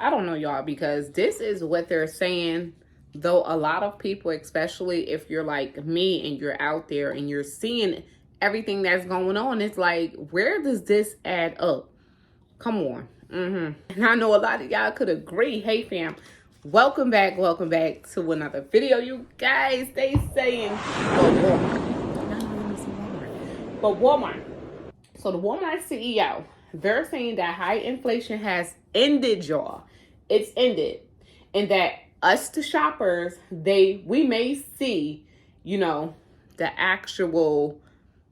I don't know, y'all, because this is what they're saying. Though a lot of people, especially if you're like me and you're out there and you're seeing everything that's going on, it's like, where does this add up? Come on. And I know a lot of y'all could agree. Hey, fam. Welcome back to another video. You guys, they saying, but Walmart. So the Walmart CEO, they're saying that high inflation has ended, y'all. It's ended. And that us, the shoppers, we may see, the actual,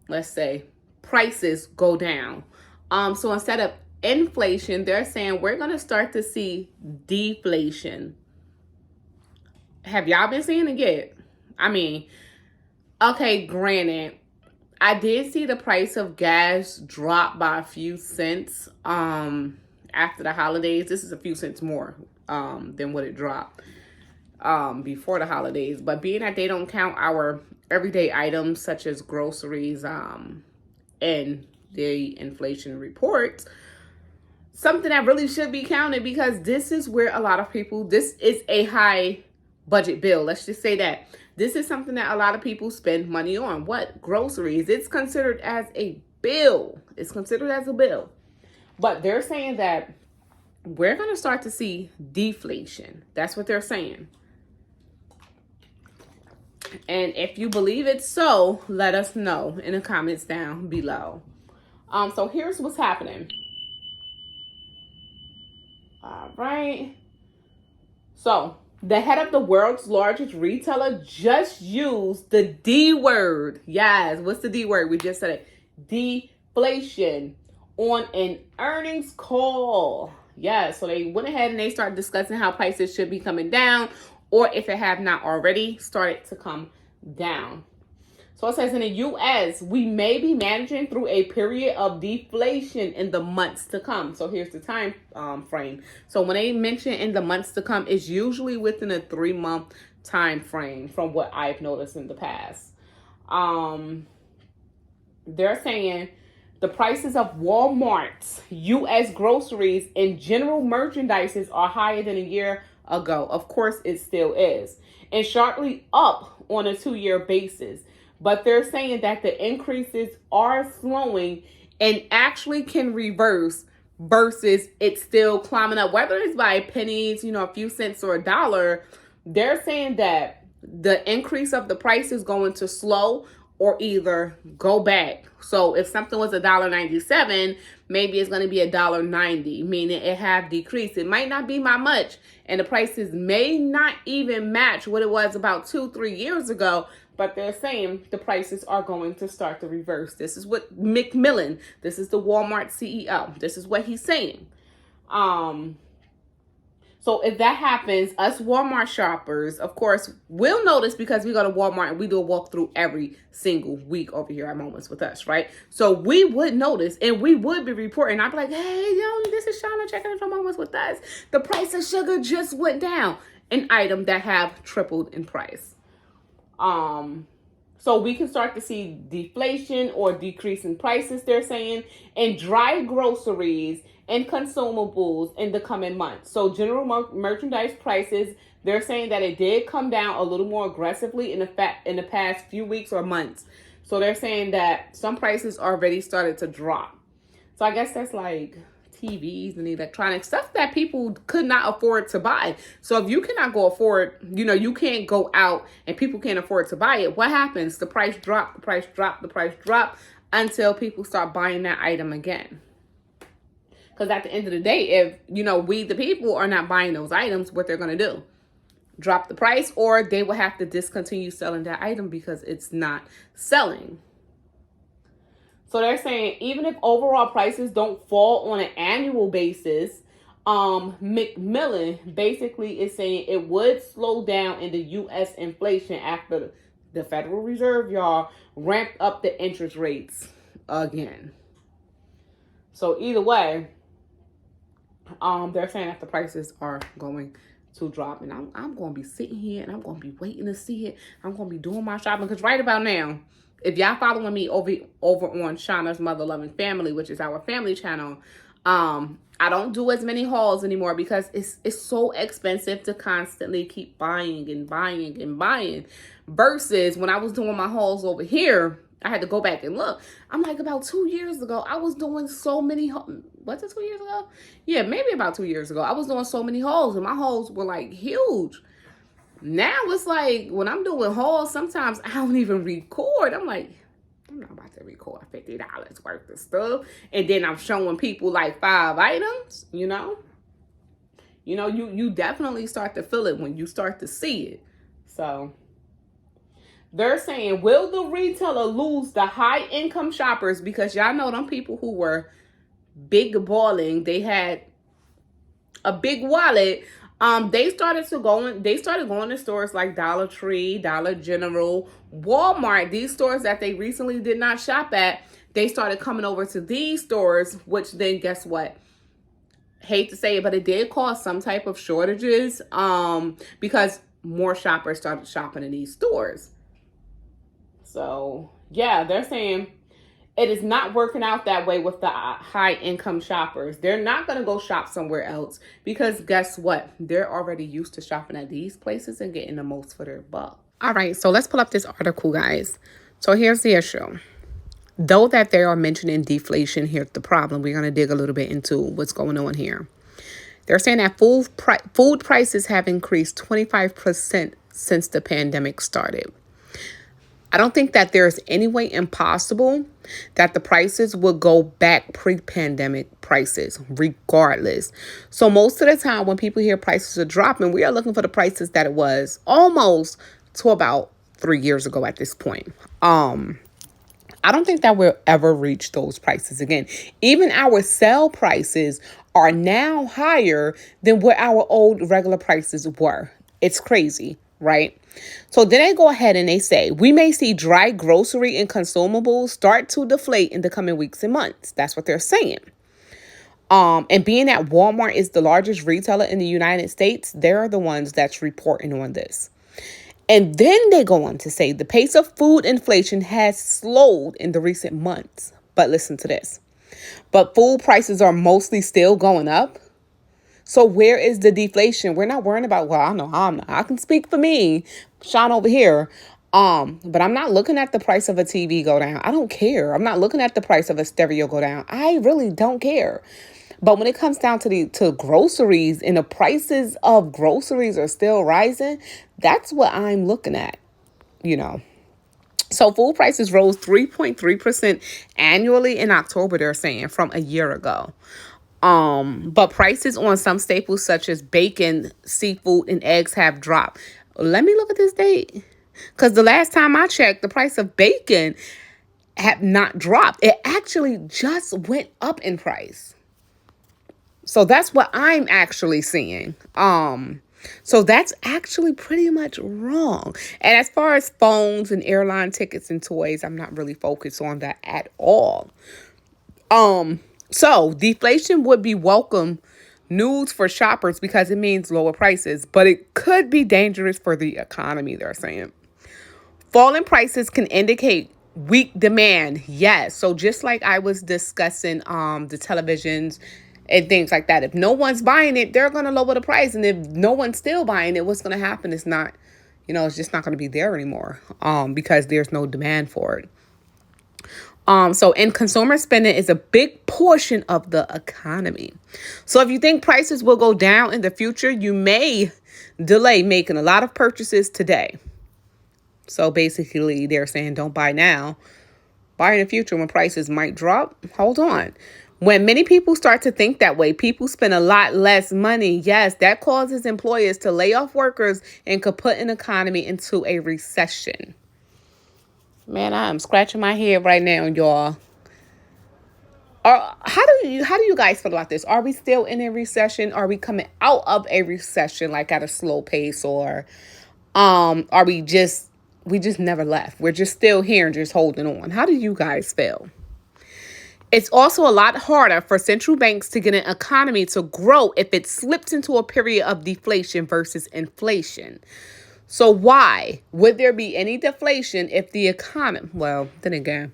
let's say, prices go down. So instead of inflation, they're saying we're going to start to see deflation. Have y'all been seeing it yet? I mean, okay, granted, I did see the price of gas drop by a few cents after the holidays. This is a few cents more than what it dropped before the holidays. But being that they don't count our everyday items such as groceries in the inflation reports, something that really should be counted, because this is where a lot of people, this is a high budget bill. Let's just say that. This is something that a lot of people spend money on. What? Groceries. It's considered as a bill. It's considered as a bill. But they're saying that we're going to start to see deflation. That's what they're saying. And if you believe it's so, let us know in the comments down below. So here's what's happening. All right. So the head of the world's largest retailer just used the D word. Yes, what's the D word? We just said it. Deflation on an earnings call. Yeah, so they went ahead and they started discussing how prices should be coming down, or if it have not already started to come down. So it says in the U.S., we may be managing through a period of deflation in the months to come. So here's the time frame. So when they mention in the months to come, it's usually within a 3-month time frame from what I've noticed in the past. They're saying the prices of Walmart's U.S. groceries and general merchandises are higher than a year ago. Of course, it still is. And sharply up on a 2-year basis. But they're saying that the increases are slowing and actually can reverse versus it's still climbing up. Whether it's by pennies, a few cents or $1, they're saying that the increase of the price is going to slow or either go back. So if something was $1.97, maybe it's going to be $1.90, meaning it have decreased. It might not be by much, and the prices may not even match what it was about 2-3 years ago. But they're saying the prices are going to start to reverse. This is what McMillan, this is the Walmart CEO, this is what he's saying. So if that happens, us Walmart shoppers, of course, will notice, because we go to Walmart and we do a walkthrough every single week over here at Moments with Us, right? So we would notice and we would be reporting. I'd be like, hey, this is Shauna checking in from Moments with Us. The price of sugar just went down. An item that have tripled in price. So we can start to see deflation or decrease in prices, they're saying, in dry groceries and consumables in the coming months. So general merchandise prices, they're saying that it did come down a little more aggressively in the past few weeks or months. So they're saying that some prices already started to drop. So I guess that's like TVs and electronic stuff that people could not afford to buy. So if you cannot go afford, you can't go out and people can't afford to buy it, what happens? The price drop, the price drop, the price drop until people start buying that item again. Because at the end of the day, if, we the people are not buying those items, what they're going to do? Drop the price, or they will have to discontinue selling that item because it's not selling. So they're saying even if overall prices don't fall on an annual basis, McMillan basically is saying it would slow down in the U.S. inflation after the Federal Reserve, y'all, ramped up the interest rates again. So either way, they're saying that the prices are going to drop. And I'm going to be sitting here and I'm going to be waiting to see it. I'm going to be doing my shopping because right about now, if y'all following me over on Shauna's Mother Loving Family, which is our family channel, I don't do as many hauls anymore because it's so expensive to constantly keep buying and buying and buying. Versus when I was doing my hauls over here, I had to go back and look. I'm like, about 2 years ago, I was doing so many. Was it 2 years ago? Yeah, maybe about 2 years ago. I was doing so many hauls, and my hauls were like huge. Now it's like when I'm doing hauls, sometimes I don't even record. I'm like, I'm not about to record $50 worth of stuff. And then I'm showing people like 5 items, you know? You definitely start to feel it when you start to see it. So they're saying, will the retailer lose the high income shoppers? Because y'all know them people who were big balling, they had a big wallet. They started going to stores like Dollar Tree, Dollar General, Walmart, these stores that they recently did not shop at. They started coming over to these stores, which then guess what? Hate to say it, but it did cause some type of shortages because more shoppers started shopping in these stores. So yeah, they're saying it is not working out that way with the high income shoppers. They're not going to go shop somewhere else because guess what? They're already used to shopping at these places and getting the most for their buck. All right, so let's pull up this article, guys. So here's the issue. Though that they are mentioning deflation, here's the problem. We're going to dig a little bit into what's going on here. They're saying that food prices have increased 25% since the pandemic started. I don't think that there's any way impossible that the prices will go back pre-pandemic prices regardless. So most of the time when people hear prices are dropping, we are looking for the prices that it was almost to about 3 years ago at this point. I don't think that we'll ever reach those prices again. Even our sale prices are now higher than what our old regular prices were. It's crazy, right? So then they go ahead and they say, we may see dry grocery and consumables start to deflate in the coming weeks and months. That's what they're saying. And being that Walmart is the largest retailer in the United States, they're the ones that's reporting on this. And then they go on to say the pace of food inflation has slowed in the recent months. But listen to this. But food prices are mostly still going up. So where is the deflation? We're not worrying about, well, I know I'm not. I can speak for me, Sean over here. But I'm not looking at the price of a TV go down. I don't care. I'm not looking at the price of a stereo go down. I really don't care. But when it comes down to groceries and the prices of groceries are still rising, that's what I'm looking at, you know. So food prices rose 3.3% annually in October, they're saying, from a year ago. But prices on some staples such as bacon, seafood, and eggs have dropped. Let me look at this date. Because the last time I checked, the price of bacon had not dropped. It actually just went up in price. So that's what I'm actually seeing. So that's actually pretty much wrong. And as far as phones and airline tickets and toys, I'm not really focused on that at all. So deflation would be welcome news for shoppers because it means lower prices, but it could be dangerous for the economy, they're saying. Falling prices can indicate weak demand. Yes. So just like I was discussing the televisions and things like that. If no one's buying it, they're going to lower the price. And if no one's still buying it, what's going to happen is not, it's just not going to be there anymore because there's no demand for it. So in consumer spending is a big portion of the economy. So if you think prices will go down in the future, you may delay making a lot of purchases today. So basically they're saying don't buy now, buy in the future when prices might drop. Hold on. When many people start to think that way, people spend a lot less money. Yes, that causes employers to lay off workers and could put an economy into a recession. Man, I'm scratching my head right now, y'all. How do you guys feel about this? Are we still in a recession? Are we coming out of a recession like at a slow pace, or are we just never left? We're just still here and just holding on. How do you guys feel? It's also a lot harder for central banks to get an economy to grow if it slips into a period of deflation versus inflation. So why would there be any deflation if the economy, well, then again,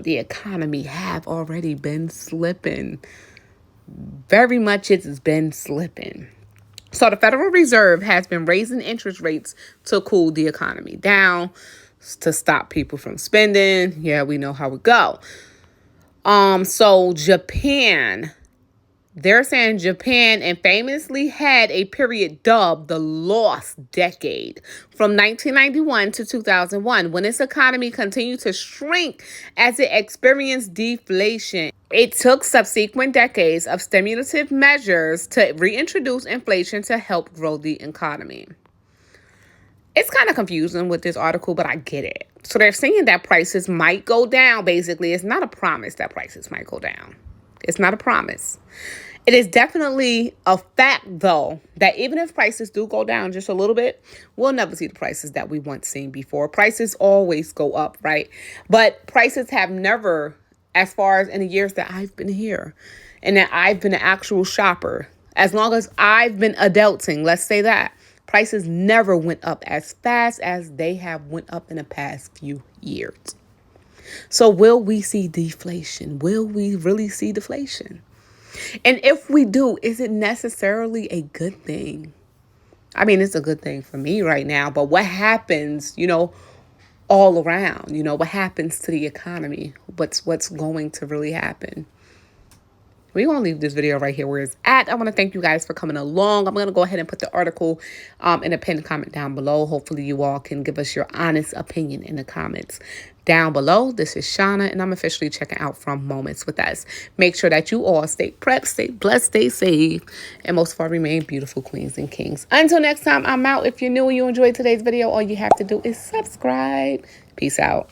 the economy have already been slipping. Very much it's been slipping. So the Federal Reserve has been raising interest rates to cool the economy down, to stop people from spending. Yeah, we know how it go. So Japan, they're saying Japan infamously had a period dubbed the lost decade from 1991 to 2001, when its economy continued to shrink as it experienced deflation. It took subsequent decades of stimulative measures to reintroduce inflation to help grow the economy. It's kind of confusing with this article, but I get it. So they're saying that prices might go down. Basically, it's not a promise that prices might go down. It's not a promise. It is definitely a fact, though, that even if prices do go down just a little bit, we'll never see the prices that we once seen before. Prices always go up, right? But prices have never, as far as in the years that I've been here and that I've been an actual shopper, as long as I've been adulting, let's say that, prices never went up as fast as they have went up in the past few years. So will we see deflation? Will we really see deflation? And if we do, is it necessarily a good thing? I mean, it's a good thing for me right now, but what happens, all around, what happens to the economy? What's going to really happen? We're going to leave this video right here where it's at. I want to thank you guys for coming along. I'm going to go ahead and put the article in a pinned comment down below. Hopefully you all can give us your honest opinion in the comments down below. This is Shauna, and I'm officially checking out from Moments with Us. Make sure that you all stay prepped, stay blessed, stay safe, and most of all, remain beautiful queens and kings. Until next time, I'm out. If you're new and you enjoyed today's video, all you have to do is subscribe. Peace out.